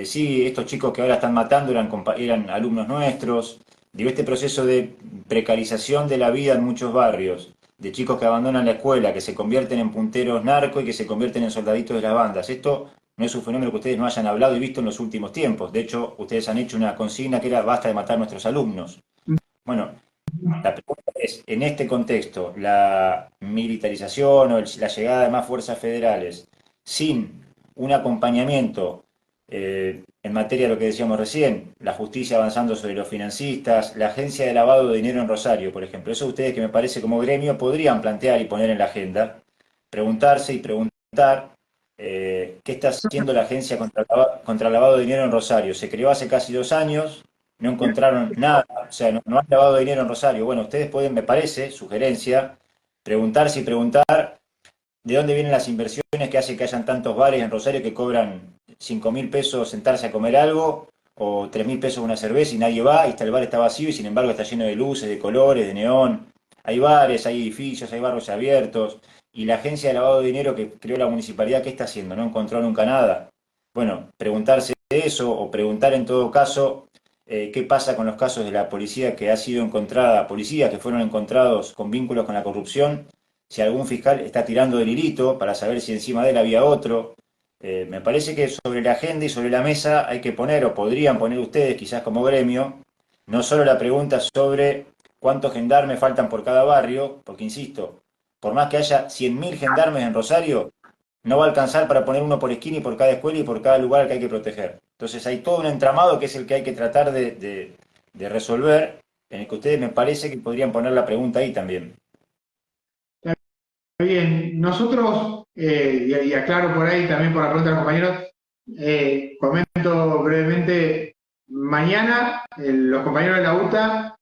sí, estos chicos que ahora están matando eran alumnos nuestros. Digo, este proceso de precarización de la vida en muchos barrios, de chicos que abandonan la escuela, que se convierten en punteros narcos y que se convierten en soldaditos de las bandas. Esto no es un fenómeno que ustedes no hayan hablado y visto en los últimos tiempos. De hecho, ustedes han hecho una consigna que era basta de matar a nuestros alumnos. Bueno, la pregunta es, en este contexto, la militarización o la llegada de más fuerzas federales sin un acompañamiento en materia de lo que decíamos recién, la justicia avanzando sobre los financistas, la agencia de lavado de dinero en Rosario, por ejemplo, eso ustedes que me parece como gremio podrían plantear y poner en la agenda, preguntarse y preguntar qué está haciendo la agencia contra el lavado de dinero en Rosario. Se creó hace casi 2 años, no encontraron nada, o sea, no han lavado dinero en Rosario. Bueno, ustedes pueden, me parece, sugerencia, preguntarse y preguntar de dónde vienen las inversiones que hace que hayan tantos bares en Rosario que cobran 5.000 pesos sentarse a comer algo o 3.000 pesos una cerveza y nadie va y el bar está vacío y sin embargo está lleno de luces, de colores, de neón. Hay bares, hay edificios, hay barrios abiertos y la agencia de lavado de dinero que creó la municipalidad, ¿qué está haciendo? No encontró nunca nada. Bueno, preguntarse eso o preguntar en todo caso qué pasa con los casos de la policía que ha sido encontrada, policías que fueron encontrados con vínculos con la corrupción, si algún fiscal está tirando del hilito para saber si encima de él había otro. Me parece que sobre la agenda y sobre la mesa hay que poner, o podrían poner ustedes quizás como gremio, no solo la pregunta sobre cuántos gendarmes faltan por cada barrio, porque insisto, por más que haya 100.000 gendarmes en Rosario, no va a alcanzar para poner uno por esquina y por cada escuela y por cada lugar al que hay que proteger. Entonces hay todo un entramado que es el que hay que tratar de resolver, en el que ustedes me parece que podrían poner la pregunta ahí también.
Bien, nosotros, y aclaro por ahí también por la pregunta de los compañeros, comento brevemente, mañana los compañeros de la UTA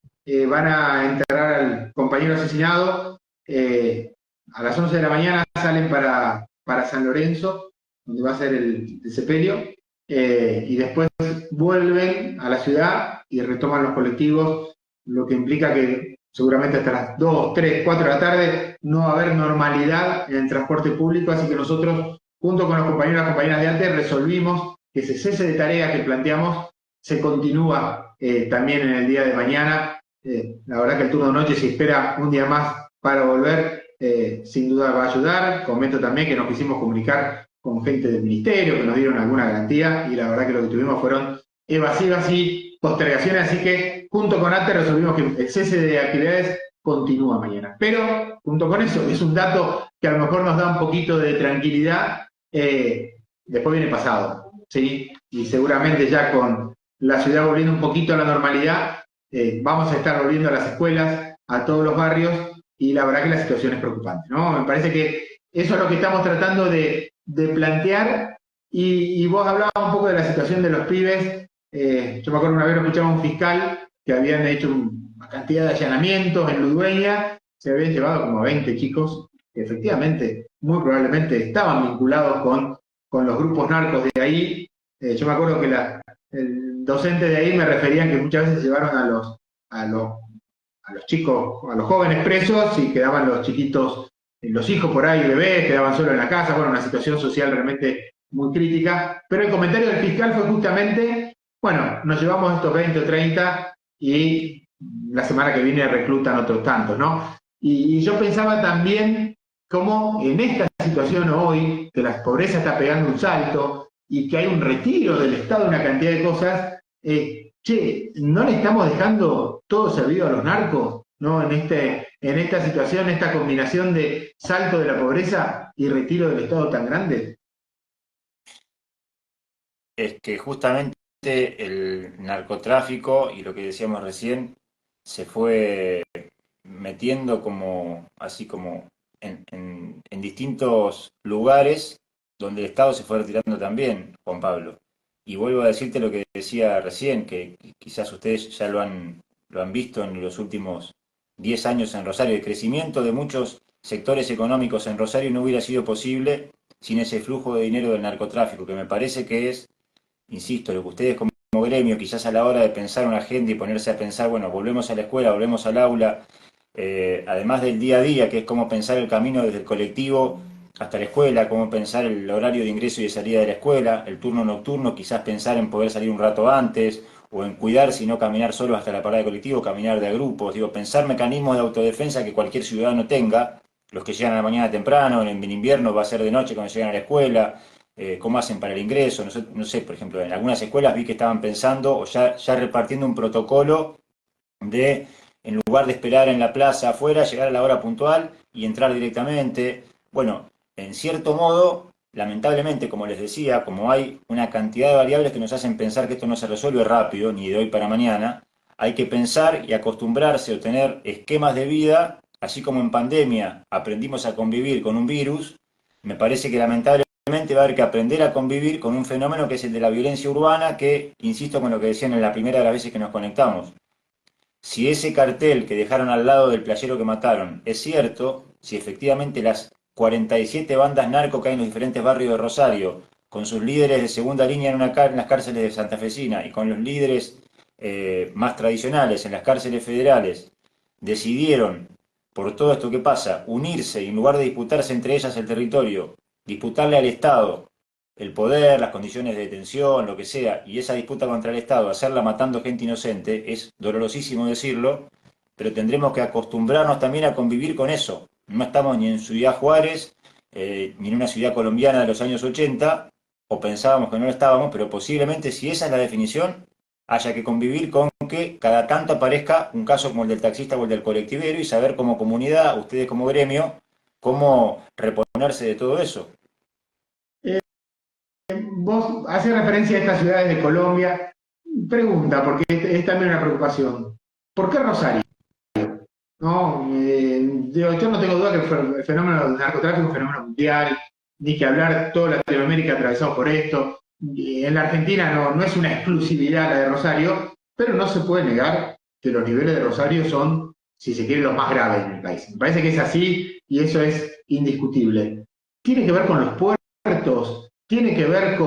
van a enterrar al compañero asesinado, a las 11 de la mañana salen para San Lorenzo, donde va a ser el sepelio, y después vuelven a la ciudad y retoman los colectivos, lo que implica que seguramente hasta las 2, 3, 4 de la tarde no va a haber normalidad en el transporte público, así que nosotros, junto con los compañeros y las compañeras de antes, resolvimos que ese cese de tareas que planteamos se continúa también en el día de mañana. La verdad que el turno de noche se espera un día más para volver, sin duda va a ayudar. Comento también que nos quisimos comunicar con gente del ministerio, que nos dieron alguna garantía, y la verdad que lo que tuvimos fueron evasivas y postergaciones, así que junto con ATE resolvimos que el cese de actividades continúa mañana. Pero, junto con eso, es un dato que a lo mejor nos da un poquito de tranquilidad, después viene pasado, ¿sí? Y seguramente ya con la ciudad volviendo un poquito a la normalidad, vamos a estar volviendo a las escuelas, a todos los barrios, y la verdad que la situación es preocupante, ¿no? Me parece que eso es lo que estamos tratando de plantear, y vos hablabas un poco de la situación de los pibes. Yo me acuerdo una vez lo escuchaba un fiscal que habían hecho una cantidad de allanamientos en Ludueña, se habían llevado como 20 chicos que efectivamente, muy probablemente estaban vinculados con los grupos narcos de ahí, Yo me acuerdo que el docente de ahí me referían que muchas veces llevaron a los, a los chicos, a los jóvenes presos y quedaban los chiquitos, los hijos por ahí, bebés, quedaban solos en la casa, bueno, una situación social realmente muy crítica. Pero el comentario del fiscal fue justamente, bueno, nos llevamos estos 20 o 30 y la semana que viene reclutan otros tantos, ¿no? Y yo pensaba también cómo en esta situación hoy, que la pobreza está pegando un salto y que hay un retiro del Estado de una cantidad de cosas, che, ¿no le estamos dejando todo servido a los narcos? ¿No? En esta situación, esta combinación de salto de la pobreza y retiro del Estado tan grande.
Es que justamente el narcotráfico y lo que decíamos recién se fue metiendo como, así como en distintos lugares donde el Estado se fue retirando también, Juan Pablo. Y vuelvo a decirte lo que decía recién, que quizás ustedes ya lo han visto en los últimos 10 años en Rosario. El crecimiento de muchos sectores económicos en Rosario no hubiera sido posible sin ese flujo de dinero del narcotráfico, que me parece que es, insisto, lo que ustedes como gremio, quizás a la hora de pensar una agenda y ponerse a pensar, bueno, volvemos a la escuela, volvemos al aula, además del día a día, que es cómo pensar el camino desde el colectivo hasta la escuela, cómo pensar el horario de ingreso y de salida de la escuela, el turno nocturno, quizás pensar en poder salir un rato antes, o en cuidar, si no caminar solo hasta la parada de colectivo, caminar de a grupos, digo, pensar mecanismos de autodefensa que cualquier ciudadano tenga, los que llegan a la mañana temprano, en invierno va a ser de noche cuando llegan a la escuela, cómo hacen para el ingreso, no sé, no sé, por ejemplo, en algunas escuelas vi que estaban pensando o ya repartiendo un protocolo de, en lugar de esperar en la plaza afuera, llegar a la hora puntual y entrar directamente. Bueno, en cierto modo, lamentablemente, como les decía, como hay una cantidad de variables que nos hacen pensar que esto no se resuelve rápido, ni de hoy para mañana, hay que pensar y acostumbrarse a tener esquemas de vida, así como en pandemia aprendimos a convivir con un virus, me parece que lamentablemente va a haber que aprender a convivir con un fenómeno que es el de la violencia urbana, que, insisto con lo que decían en la primera de las veces que nos conectamos, si ese cartel que dejaron al lado del playero que mataron es cierto, si efectivamente las 47 bandas narco que hay en los diferentes barrios de Rosario, con sus líderes de segunda línea en las cárceles de Santa Fecina y con los líderes más tradicionales en las cárceles federales, decidieron, por todo esto que pasa, unirse y en lugar de disputarse entre ellas el territorio, disputarle al Estado el poder, las condiciones de detención, lo que sea, y esa disputa contra el Estado, hacerla matando gente inocente, es dolorosísimo decirlo, pero tendremos que acostumbrarnos también a convivir con eso. No estamos ni en Ciudad Juárez, ni en una ciudad colombiana de los años 80, o pensábamos que no lo estábamos, pero posiblemente si esa es la definición, haya que convivir con que cada tanto aparezca un caso como el del taxista o el del colectivero y saber como comunidad, ustedes como gremio, cómo reponerse de todo eso.
Vos haces referencia a estas ciudades de Colombia. Pregunta, porque es también una preocupación. ¿Por qué Rosario? ¿No? Yo no tengo duda que el fenómeno del narcotráfico es un fenómeno mundial, ni que hablar toda Latinoamérica atravesado por esto. En la Argentina no es una exclusividad la de Rosario, pero no se puede negar que los niveles de Rosario son, si se quiere, los más graves en el país. Me parece que es así y eso es indiscutible. Tiene que ver con los puertos, tiene que ver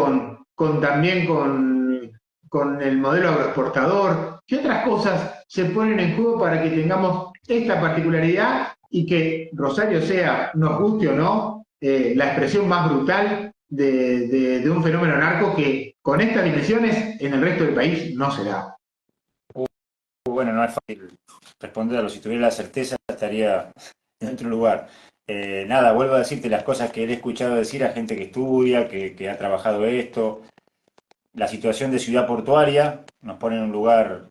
también con el modelo agroexportador. ¿Qué otras cosas se ponen en juego para que tengamos esta particularidad y que Rosario sea, nos guste o no, la expresión más brutal de un fenómeno narco que con estas dimensiones en el resto del país no se da?
Bueno, no es fácil responderlo. Si tuviera la certeza, estaría en otro lugar. Nada, vuelvo a decirte las cosas que he escuchado decir a gente que estudia, que ha trabajado esto. La situación de ciudad portuaria nos pone en un lugar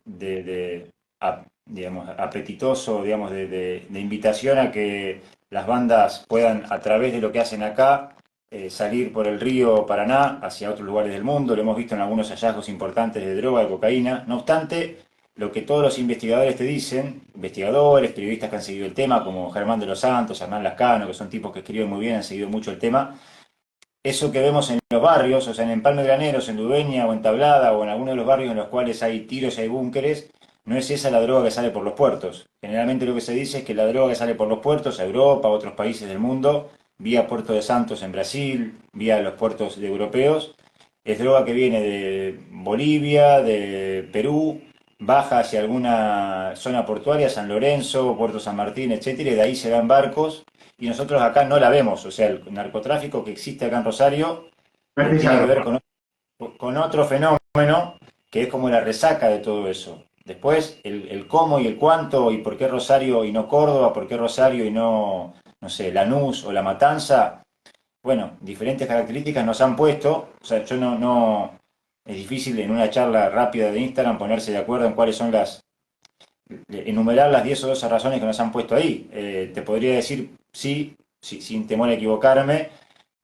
digamos, apetitoso, digamos, de invitación a que las bandas puedan, a través de lo que hacen acá, salir por el río Paraná hacia otros lugares del mundo. Lo hemos visto en algunos hallazgos importantes de droga, de cocaína. No obstante, lo que todos los investigadores te dicen, investigadores, periodistas que han seguido el tema, como Germán de los Santos, Hernán Lascano, que son tipos que escriben muy bien, han seguido mucho el tema, eso que vemos en los barrios, o sea, en Empalme Graneros, en Ludueña o en Tablada o en algunos de los barrios en los cuales hay tiros y hay búnkeres, no es esa la droga que sale por los puertos. Generalmente lo que se dice es que la droga que sale por los puertos a Europa, a otros países del mundo, vía Puerto de Santos en Brasil, vía los puertos europeos, es droga que viene de Bolivia, de Perú, baja hacia alguna zona portuaria, San Lorenzo, Puerto San Martín, etcétera, y de ahí se va en barcos, y nosotros acá no la vemos. O sea, el narcotráfico que existe acá en Rosario
No es
tiene que
pisado.
ver con otro fenómeno que es como la resaca de todo eso. Después, el cómo y el cuánto, y por qué Rosario y no Córdoba, por qué Rosario y no, no sé, Lanús o La Matanza, bueno, diferentes características nos han puesto. O sea, yo no, es difícil en una charla rápida de Instagram ponerse de acuerdo en cuáles son enumerar las 10 o 12 razones que nos han puesto ahí. Te podría decir, sí, sin temor a equivocarme,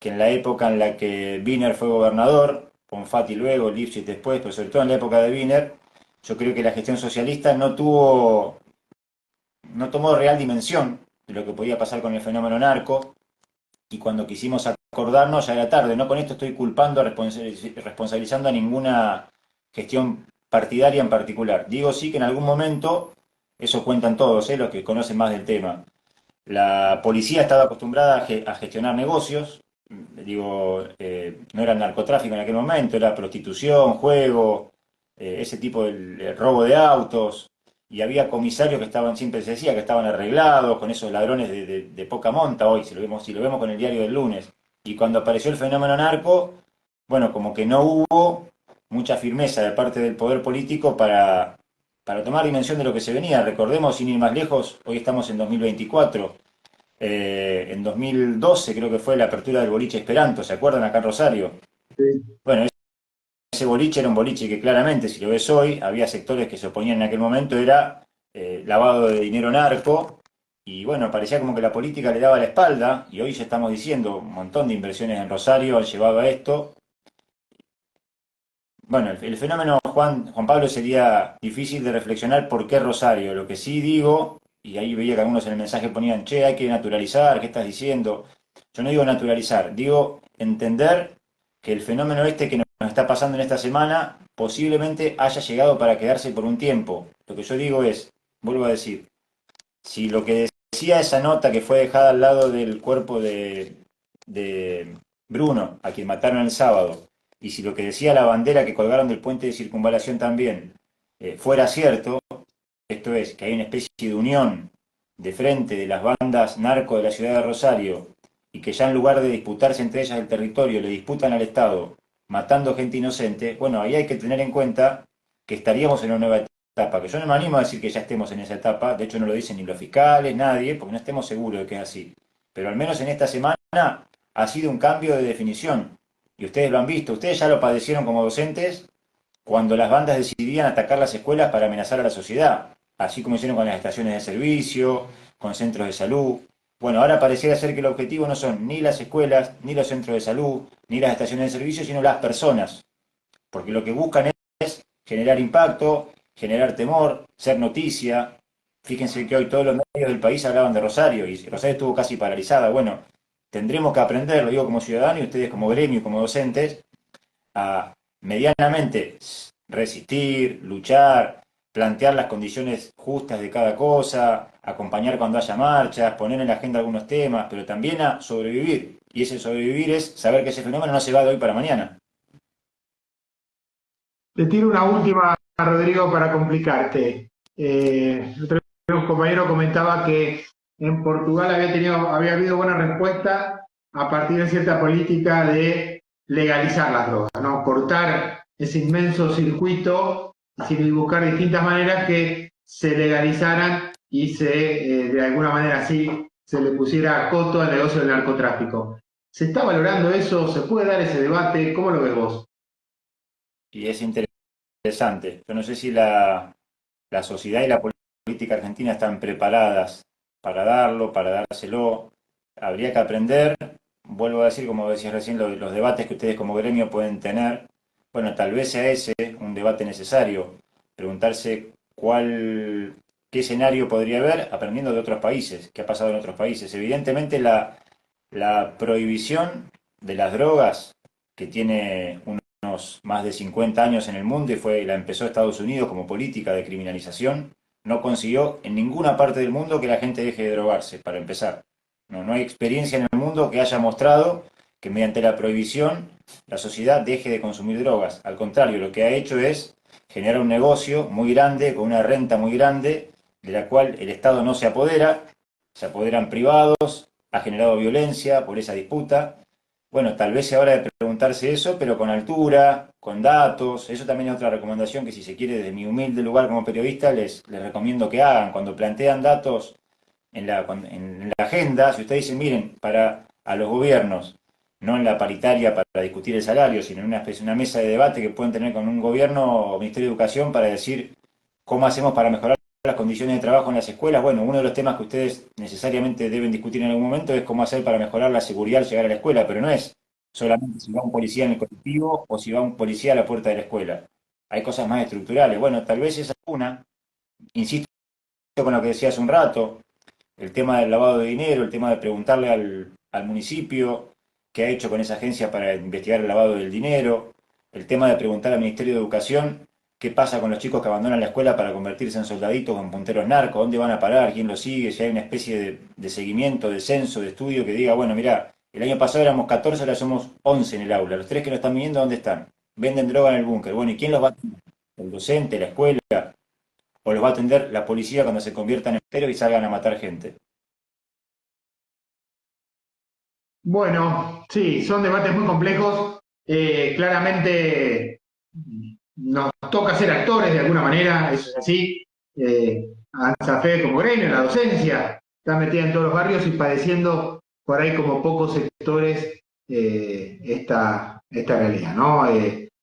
que en la época en la que Wiener fue gobernador, Bonfatti luego, Lifshitz después, pero sobre todo en la época de Wiener, yo creo que la gestión socialista no tomó real dimensión de lo que podía pasar con el fenómeno narco, y cuando quisimos acordarnos ya era tarde. No con esto estoy culpando, responsabilizando a ninguna gestión partidaria en particular. Digo sí que en algún momento, eso cuentan todos, los que conocen más del tema, la policía estaba acostumbrada a gestionar negocios. Digo, no era narcotráfico en aquel momento, era prostitución, juego, ese tipo de robo de autos, y había comisarios que estaban, siempre se decía, que estaban arreglados con esos ladrones de poca monta hoy, si lo vemos con el diario del lunes. Y cuando apareció el fenómeno narco, bueno, como que no hubo mucha firmeza de parte del poder político para tomar dimensión de lo que se venía. Recordemos, sin ir más lejos, hoy estamos en 2024. En 2012 creo que fue la apertura del boliche Esperanto, ¿se acuerdan acá en Rosario?
Sí.
Bueno, ese boliche era un boliche que claramente, si lo ves hoy, había sectores que se oponían en aquel momento, era lavado de dinero narco, y bueno, parecía como que la política le daba la espalda, y hoy ya estamos diciendo, un montón de inversiones en Rosario han llevado a esto. Bueno, el fenómeno Juan Pablo sería difícil de reflexionar por qué Rosario. Lo que sí digo, y ahí veía que algunos en el mensaje ponían, che, hay que naturalizar, ¿qué estás diciendo? Yo no digo naturalizar, digo entender que el fenómeno este que nos está pasando en esta semana posiblemente haya llegado para quedarse por un tiempo. Lo que yo digo es, vuelvo a decir, si lo que decía esa nota que fue dejada al lado del cuerpo de Bruno, a quien mataron el sábado, y si lo que decía la bandera que colgaron del puente de circunvalación también fuera cierto, esto es, que hay una especie de unión de frente de las bandas narco de la ciudad de Rosario, y que ya en lugar de disputarse entre ellas el territorio, le disputan al Estado, matando gente inocente, bueno, ahí hay que tener en cuenta que estaríamos en una nueva etapa, que yo no me animo a decir que ya estemos en esa etapa, de hecho no lo dicen ni los fiscales, nadie, porque no estemos seguros de que es así. Pero al menos en esta semana ha sido un cambio de definición. Y ustedes lo han visto, ustedes ya lo padecieron como docentes cuando las bandas decidían atacar las escuelas para amenazar a la sociedad, así como hicieron con las estaciones de servicio, con centros de salud. Bueno, ahora pareciera ser que el objetivo no son ni las escuelas, ni los centros de salud, ni las estaciones de servicio, sino las personas, porque lo que buscan es generar impacto, generar temor, ser noticia. Fíjense que hoy todos los medios del país hablaban de Rosario y Rosario estuvo casi paralizada. Bueno, tendremos que aprender, lo digo como ciudadano y ustedes como gremio, como docentes, a medianamente resistir, luchar, plantear las condiciones justas de cada cosa, acompañar cuando haya marchas, poner en la agenda algunos temas, pero también a sobrevivir. Y ese sobrevivir es saber que ese fenómeno no se va de hoy para mañana.
Te tiro una última, Rodrigo, para complicarte. El otro día un compañero comentaba que en Portugal había habido buena respuesta a partir de cierta política de legalizar las drogas, ¿no? Cortar ese inmenso circuito y buscar distintas maneras que se legalizaran y de alguna manera así se le pusiera coto al negocio del narcotráfico. ¿Se está valorando eso? ¿Se puede dar ese debate? ¿Cómo lo ves vos?
Y es interesante. Yo no sé si la sociedad y la política argentina están preparadas para darlo, para dárselo. Habría que aprender, vuelvo a decir, como decías recién, los debates que ustedes como gremio pueden tener. Bueno, tal vez sea ese un debate necesario, preguntarse qué escenario podría haber aprendiendo de otros países, qué ha pasado en otros países. Evidentemente la prohibición de las drogas, que tiene unos más de 50 años en el mundo y la empezó Estados Unidos como política de criminalización, no consiguió en ninguna parte del mundo que la gente deje de drogarse, para empezar. No hay experiencia en el mundo que haya mostrado que mediante la prohibición la sociedad deje de consumir drogas. Al contrario, lo que ha hecho es generar un negocio muy grande, con una renta muy grande, de la cual el Estado no se apoderan privados, ha generado violencia por esa disputa. Bueno, tal vez sea hora de preguntarse eso, pero con altura, con datos. Eso también es otra recomendación que, si se quiere, desde mi humilde lugar como periodista, les recomiendo que hagan. Cuando plantean datos en la agenda, si ustedes dicen, miren, para a los gobiernos, no en la paritaria para discutir el salario, sino en una mesa de debate que pueden tener con un gobierno o Ministerio de Educación para decir cómo hacemos para mejorar las condiciones de trabajo en las escuelas. Bueno, uno de los temas que ustedes necesariamente deben discutir en algún momento es cómo hacer para mejorar la seguridad al llegar a la escuela, pero no es solamente si va un policía en el colectivo o si va un policía a la puerta de la escuela. Hay cosas más estructurales. Bueno, tal vez esa es una. Insisto con lo que decía hace un rato, el tema del lavado de dinero, el tema de preguntarle al municipio qué ha hecho con esa agencia para investigar el lavado del dinero, el tema de preguntar al Ministerio de Educación qué pasa con los chicos que abandonan la escuela para convertirse en soldaditos o en punteros narcos, dónde van a parar, quién los sigue, si hay una especie de seguimiento, de censo, de estudio que diga, bueno, mira, el año pasado éramos 14, ahora somos 11 en el aula, los tres que no están viniendo, ¿dónde están? Venden droga en el búnker, bueno, ¿y quién los va a atender? ¿El docente, la escuela? ¿O los va a atender la policía cuando se conviertan en peros y salgan a matar gente?
Bueno, sí, son debates muy complejos. Claramente nos toca ser actores de alguna manera, eso es así. ANSAFE como gremio, la docencia, está metida en todos los barrios y padeciendo por ahí como pocos sectores esta realidad, ¿no?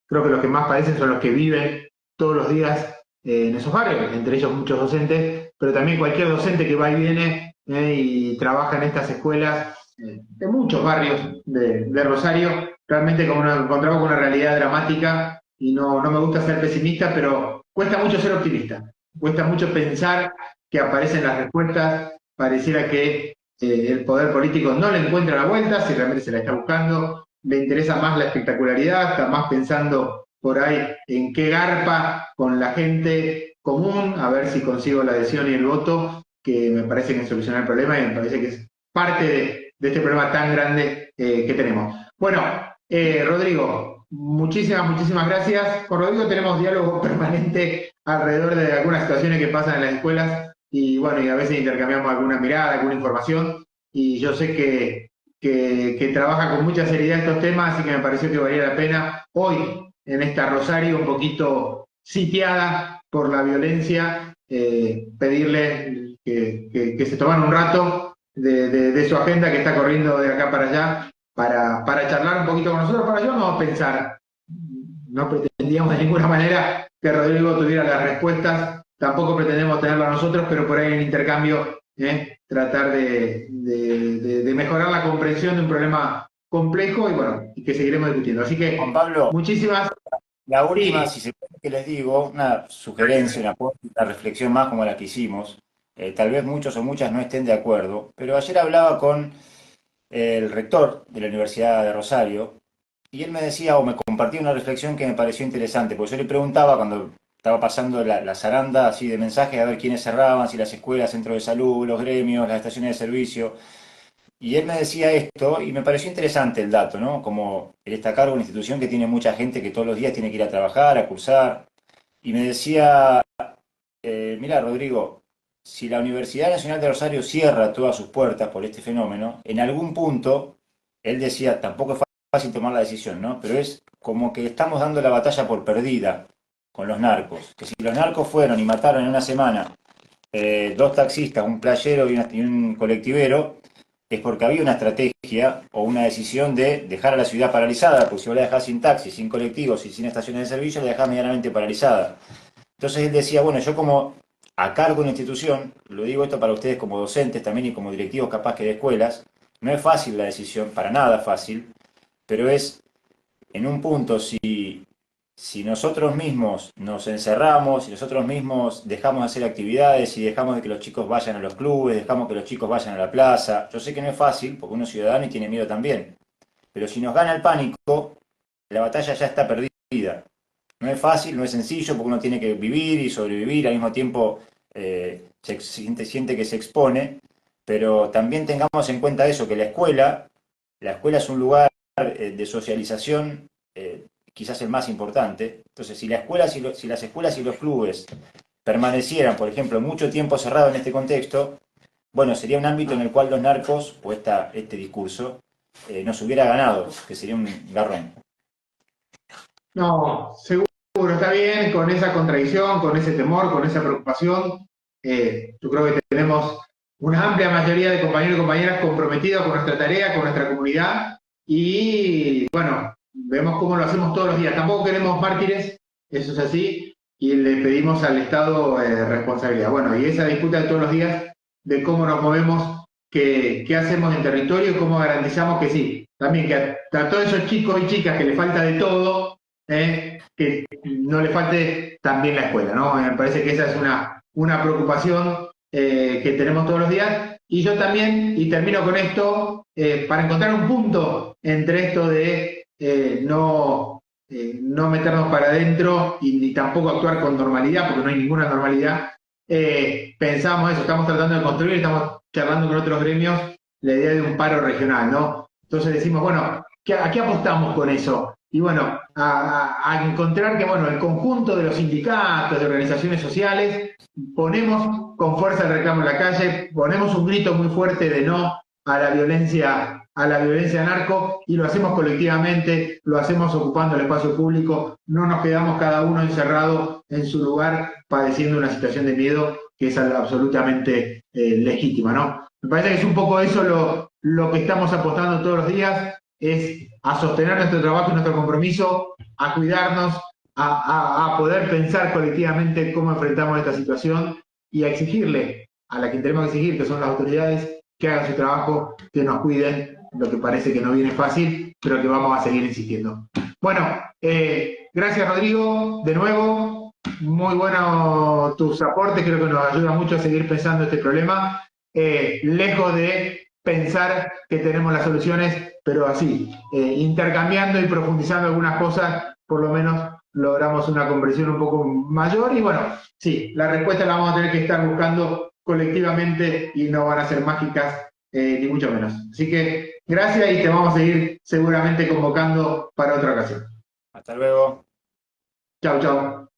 Creo que los que más padecen son los que viven todos los días en esos barrios, entre ellos muchos docentes, pero también cualquier docente que va y viene y trabaja en estas escuelas de muchos barrios de Rosario, realmente encontramos con una realidad dramática y no me gusta ser pesimista, pero cuesta mucho ser optimista, cuesta mucho pensar que aparecen las respuestas, pareciera que el poder político no le encuentra la vuelta, si realmente se la está buscando, le interesa más la espectacularidad, está más pensando por ahí en qué garpa con la gente común, a ver si consigo la adhesión y el voto, que me parece que soluciona el problema y me parece que es parte de este problema tan grande que tenemos. Bueno, Rodrigo, muchísimas gracias. Con Rodrigo tenemos diálogo permanente alrededor de algunas situaciones que pasan en las escuelas y bueno, y a veces intercambiamos alguna mirada, alguna información y yo sé que trabaja con mucha seriedad estos temas, así que me pareció que valía la pena hoy en esta Rosario un poquito sitiada por la violencia, pedirle que se tomaran un rato de su agenda que está corriendo de acá para allá para charlar un poquito con nosotros, para ayudarnos a pensar. No pretendíamos de ninguna manera que Rodrigo tuviera las respuestas, tampoco pretendemos tenerlas nosotros, pero por ahí en el intercambio tratar de mejorar la comprensión de un problema complejo y bueno, y que seguiremos discutiendo. Así
Juan
que
Pablo,
muchísimas,
la última,
sí,
si se puede que les digo, una sugerencia, una reflexión más como la que hicimos. Tal vez muchos o muchas no estén de acuerdo, pero ayer hablaba con el rector de la Universidad de Rosario y él me decía o me compartía una reflexión que me pareció interesante, porque yo le preguntaba cuando estaba pasando la zaranda así de mensajes a ver quiénes cerraban, si las escuelas, centros de salud, los gremios, las estaciones de servicio. Y él me decía esto y me pareció interesante el dato, ¿no? Como él está a cargo de una institución que tiene mucha gente que todos los días tiene que ir a trabajar, a cursar. Y me decía, mira, Rodrigo, si la Universidad Nacional de Rosario cierra todas sus puertas por este fenómeno, en algún punto, él decía, tampoco es fácil tomar la decisión, ¿no? Pero es como que estamos dando la batalla por perdida con los narcos. Que si los narcos fueron y mataron en una semana dos taxistas, un playero y un colectivero, es porque había una estrategia o una decisión de dejar a la ciudad paralizada, porque si vos la dejás sin taxis, sin colectivos y sin estaciones de servicio, la dejás medianamente paralizada. Entonces él decía, bueno, yo como a cargo de una institución, lo digo esto para ustedes como docentes también y como directivos capaz que de escuelas, no es fácil la decisión, para nada fácil, pero es en un punto, si nosotros mismos nos encerramos, si nosotros mismos dejamos de hacer actividades, y dejamos de que los chicos vayan a los clubes, dejamos que los chicos vayan a la plaza, yo sé que no es fácil, porque uno es ciudadano y tiene miedo también, pero si nos gana el pánico, la batalla ya está perdida. No es fácil, no es sencillo, porque uno tiene que vivir y sobrevivir, al mismo tiempo siente que se expone, pero también tengamos en cuenta eso, que la escuela es un lugar de socialización, quizás el más importante. Entonces, si, la escuela, si las escuelas y los clubes permanecieran, por ejemplo, mucho tiempo cerrados en este contexto, bueno, sería un ámbito en el cual los narcos, o este discurso, nos hubiera ganado, que sería un garrón.
No, seguro está bien con esa contradicción, con ese temor, con esa preocupación. Yo creo que tenemos una amplia mayoría de compañeros y compañeras comprometidos con nuestra tarea, con nuestra comunidad y bueno, vemos cómo lo hacemos todos los días. Tampoco queremos mártires, eso es así, y le pedimos al Estado responsabilidad. Bueno, y esa disputa de todos los días de cómo nos movemos, qué hacemos en territorio y cómo garantizamos que sí. También que a todos esos chicos y chicas que les falta de todo, que no le falte también la escuela, ¿no? Me parece que esa es una preocupación que tenemos todos los días. Y yo también, y termino con esto, para encontrar un punto entre esto de no meternos para adentro y ni tampoco actuar con normalidad, porque no hay ninguna normalidad, pensamos eso, estamos tratando de construir, estamos charlando con otros gremios la idea de un paro regional, ¿no? Entonces decimos, bueno, ¿a qué apostamos con eso? Y bueno, a encontrar que, bueno, el conjunto de los sindicatos, de organizaciones sociales, ponemos con fuerza el reclamo en la calle, ponemos un grito muy fuerte de no a la violencia narco, y lo hacemos colectivamente, lo hacemos ocupando el espacio público, no nos quedamos cada uno encerrado en su lugar padeciendo una situación de miedo que es absolutamente legítima, ¿no? Me parece que es un poco eso lo que estamos apostando todos los días, es a sostener nuestro trabajo y nuestro compromiso, a cuidarnos, a poder pensar colectivamente cómo enfrentamos esta situación y a exigirle a la que tenemos que exigir, que son las autoridades, que hagan su trabajo, que nos cuiden, lo que parece que no viene fácil, pero que vamos a seguir insistiendo. Bueno, gracias Rodrigo, de nuevo, muy buenos tus aportes, creo que nos ayuda mucho a seguir pensando este problema, lejos de pensar que tenemos las soluciones, pero así, intercambiando y profundizando algunas cosas, por lo menos logramos una comprensión un poco mayor y bueno, sí, la respuesta la vamos a tener que estar buscando colectivamente y no van a ser mágicas ni mucho menos. Así que gracias y te vamos a seguir seguramente convocando para otra ocasión.
Hasta luego.
Chao, chao.